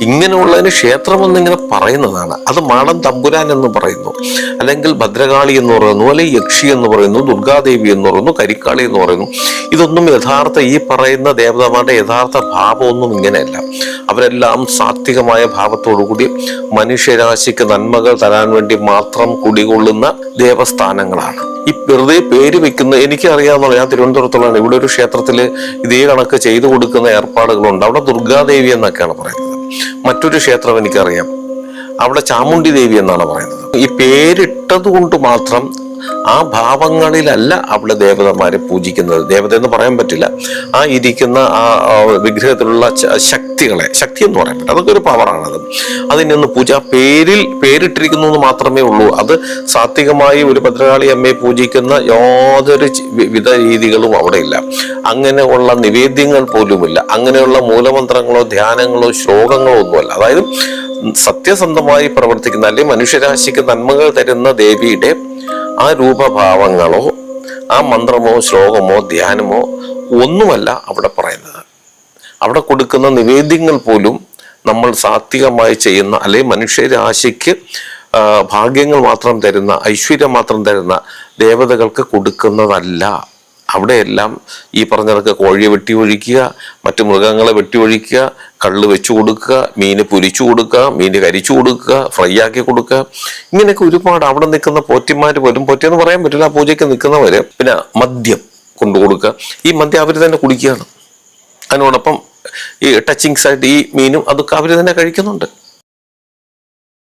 ഇങ്ങനെയുള്ളതിന് ക്ഷേത്രമെന്നിങ്ങനെ പറയുന്നതാണ്. അത് മാടൻ തമ്പുരാൻ എന്ന് പറയുന്നു, അല്ലെങ്കിൽ ഭദ്രകാളി എന്ന് പറയുന്നു, അല്ലെങ്കിൽ യക്ഷി എന്ന് പറയുന്നു, ദുർഗാദേവി എന്ന് പറയുന്നു, കരിക്കാളി എന്ന് പറയുന്നു. ഇതൊന്നും യഥാർത്ഥ ഈ പറയുന്ന ദേവതമാരുടെ യഥാർത്ഥ ഭാവമൊന്നും ഇങ്ങനെയല്ല. അവരെല്ലാം സാത്വികമായ ഭാവത്തോടുകൂടി മനുഷ്യരാശിക്ക് നന്മകൾ തരാൻ വേണ്ടി മാത്രം കുടികൊള്ളുന്ന ദേവസ്ഥാനങ്ങളാണ്. ഈ വെറുതെ പേര് വെക്കുന്ന, എനിക്കറിയാവുന്ന, ഞാൻ തിരുവനന്തപുരത്തുള്ളതാണ്, ഇവിടെ ഒരു ക്ഷേത്രത്തില് ഇതേ കണക്ക് ചെയ്തു കൊടുക്കുന്ന ഏർപ്പാടുകളുണ്ട്. അവിടെ ദുർഗാദേവി എന്നൊക്കെയാണ് പറയുന്നത്. മറ്റൊരു ക്ഷേത്രം എനിക്കറിയാം, അവിടെ ചാമുണ്ഡി ദേവി എന്നാണ് പറയുന്നത്. ഈ പേരിട്ടത് കൊണ്ട് മാത്രം ആ ഭാവങ്ങളിലല്ല അവിടെ ദേവതമാരെ പൂജിക്കുന്നത്. ദേവത എന്ന് പറയാൻ പറ്റില്ല, ആ ഇരിക്കുന്ന ആ വിഗ്രഹത്തിലുള്ള ശക്തികളെ, ശക്തി എന്ന് പറയാൻ പറ്റില്ല, അതൊക്കെ ഒരു പവറാണത്. അതിനൊന്ന് പേരിട്ടിരിക്കുന്നു എന്ന് മാത്രമേ ഉള്ളൂ. അത് സാത്വികമായി ഒരു ഭദ്രകാളി അമ്മയെ പൂജിക്കുന്ന യാതൊരു വിധ രീതികളും അവിടെ ഇല്ല. അങ്ങനെയുള്ള നിവേദ്യങ്ങൾ പോലുമില്ല. അങ്ങനെയുള്ള മൂലമന്ത്രങ്ങളോ ധ്യാനങ്ങളോ ശ്ലോകങ്ങളോ ഒന്നുമല്ല. അതായത് സത്യസന്ധമായി പ്രവർത്തിക്കുന്ന, അല്ലെങ്കിൽ മനുഷ്യരാശിക്ക് നന്മകൾ തരുന്ന ദേവിയുടെ ആ രൂപഭാവങ്ങളോ ആ മന്ത്രമോ ശ്ലോകമോ ധ്യാനമോ ഒന്നുമല്ല അവിടെ പറയുന്നത്. അവിടെ കൊടുക്കുന്ന നിവേദ്യങ്ങൾ പോലും നമ്മൾ സാത്വികമായി ചെയ്യുന്ന, അല്ലെങ്കിൽ മനുഷ്യരാശിക്ക് ഭാഗ്യങ്ങൾ മാത്രം തരുന്ന, ഐശ്വര്യം മാത്രം തരുന്ന ദേവതകൾക്ക് കൊടുക്കുന്നതല്ല. അവിടെയെല്ലാം ഈ പറഞ്ഞതൊക്കെ കോഴിയെ വെട്ടി ഒഴിക്കുക, മറ്റു മൃഗങ്ങളെ വെട്ടി ഒഴിക്കുക, കള്ള് വെച്ചു കൊടുക്കുക, മീന് പൊരിച്ചു കൊടുക്കുക, മീന് കരിച്ചു കൊടുക്കുക, ഫ്രൈ ആക്കി കൊടുക്കുക, ഇങ്ങനെയൊക്കെ ഒരുപാട്. അവിടെ നിൽക്കുന്ന പോറ്റിമാര് പോലും, പോറ്റിയെന്ന് പറയാൻ പറ്റില്ല, ആ പൂജയ്ക്ക് നിൽക്കുന്നവര്. പിന്നെ മദ്യം കൊണ്ടു കൊടുക്കുക. ഈ മദ്യം അവർ തന്നെ കുടിക്കുകയാണ്. അതിനോടൊപ്പം ഈ ടച്ചിങ്സ് ആയിട്ട് ഈ മീനും അതൊക്കെ അവർ തന്നെ കഴിക്കുന്നുണ്ട്.